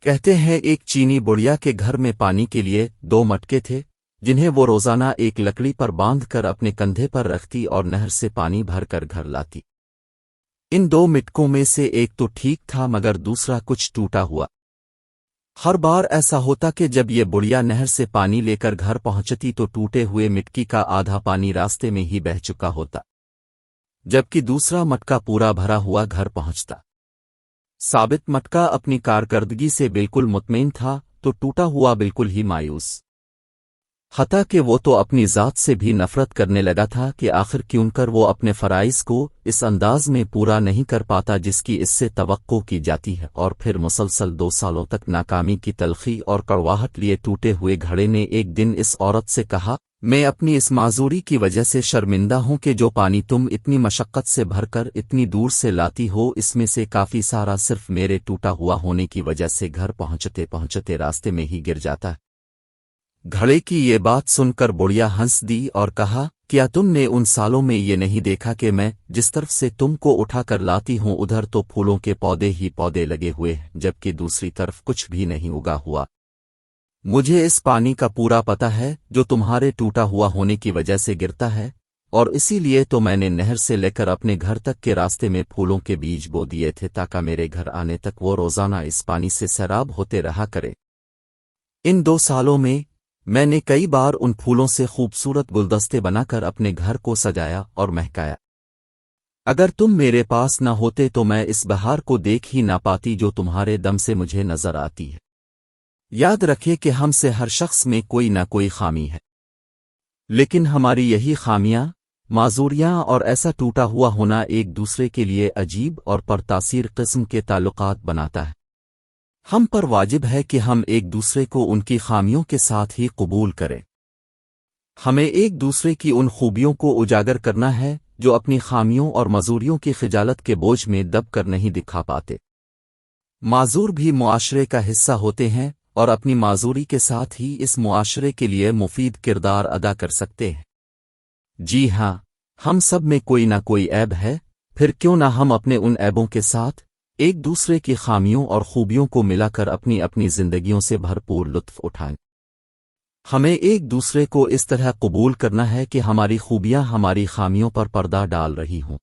کہتے ہیں ایک چینی بڑھیا کے گھر میں پانی کے لیے 2 مٹکے تھے جنہیں وہ روزانہ ایک لکڑی پر باندھ کر اپنے کندھے پر رکھتی اور نہر سے پانی بھر کر گھر لاتی۔ ان 2 مٹکوں میں سے ایک تو ٹھیک تھا مگر دوسرا کچھ ٹوٹا ہوا۔ ہر بار ایسا ہوتا کہ جب یہ بڑھیا نہر سے پانی لے کر گھر پہنچتی تو ٹوٹے ہوئے مٹکی کا آدھا پانی راستے میں ہی بہہ چکا ہوتا، جبکہ دوسرا مٹکا پورا بھرا ہوا گھر پہنچتا۔ ثابت مٹکا اپنی کارکردگی سے بالکل مطمئن تھا تو ٹوٹا ہوا بالکل ہی مایوس، حتیٰ کہ وہ تو اپنی ذات سے بھی نفرت کرنے لگا تھا کہ آخر کیوں کر وہ اپنے فرائض کو اس انداز میں پورا نہیں کر پاتا جس کی اس سے توقع کی جاتی ہے۔ اور پھر مسلسل 2 سالوں تک ناکامی کی تلخی اور کڑواہٹ لیے ٹوٹے ہوئے گھڑے نے ایک دن اس عورت سے کہا، میں اپنی اس معذوری کی وجہ سے شرمندہ ہوں کہ جو پانی تم اتنی مشقت سے بھر کر اتنی دور سے لاتی ہو اس میں سے کافی سارا صرف میرے ٹوٹا ہوا ہونے کی وجہ سے گھر پہنچتے پہنچتے راستے میں ہی گر جاتا ہے۔ گھڑے کی یہ بات سن کر بڑھیا ہنس دی اور کہا، کیا تم نے ان سالوں میں یہ نہیں دیکھا کہ میں جس طرف سے تم کو اٹھا کر لاتی ہوں ادھر تو پھولوں کے پودے ہی پودے لگے ہوئے ہیں جبکہ دوسری طرف کچھ بھی نہیں اگا ہوا؟ مجھے اس پانی کا پورا پتہ ہے جو تمہارے ٹوٹا ہوا ہونے کی وجہ سے گرتا ہے، اور اسی لیے تو میں نے نہر سے لے کر اپنے گھر تک کے راستے میں پھولوں کے بیج بو دیے تھے تاکہ میرے گھر آنے تک وہ روزانہ اس پانی سے سیراب ہوتے رہا کرے۔ ان 2 سالوں میں نے کئی بار ان پھولوں سے خوبصورت گلدستے بنا کر اپنے گھر کو سجایا اور مہکایا۔ اگر تم میرے پاس نہ ہوتے تو میں اس بہار کو دیکھ ہی نہ پاتی جو تمہارے دم سے مجھے نظر آتی ہے۔ یاد رکھے کہ ہم سے ہر شخص میں کوئی نہ کوئی خامی ہے، لیکن ہماری یہی خامیاں، معذوریاں اور ایسا ٹوٹا ہوا ہونا ایک دوسرے کے لیے عجیب اور پرتاثیر قسم کے تعلقات بناتا ہے۔ ہم پر واجب ہے کہ ہم ایک دوسرے کو ان کی خامیوں کے ساتھ ہی قبول کریں۔ ہمیں ایک دوسرے کی ان خوبیوں کو اجاگر کرنا ہے جو اپنی خامیوں اور معذوریوں کی خجالت کے بوجھ میں دب کر نہیں دکھا پاتے۔ معذور بھی معاشرے کا حصہ ہوتے ہیں اور اپنی معذوری کے ساتھ ہی اس معاشرے کے لیے مفید کردار ادا کر سکتے ہیں۔ جی ہاں، ہم سب میں کوئی نہ کوئی عیب ہے، پھر کیوں نہ ہم اپنے ان عیبوں کے ساتھ ایک دوسرے کی خامیوں اور خوبیوں کو ملا کر اپنی اپنی زندگیوں سے بھرپور لطف اٹھائیں۔ ہمیں ایک دوسرے کو اس طرح قبول کرنا ہے کہ ہماری خوبیاں ہماری خامیوں پر پردہ ڈال رہی ہوں۔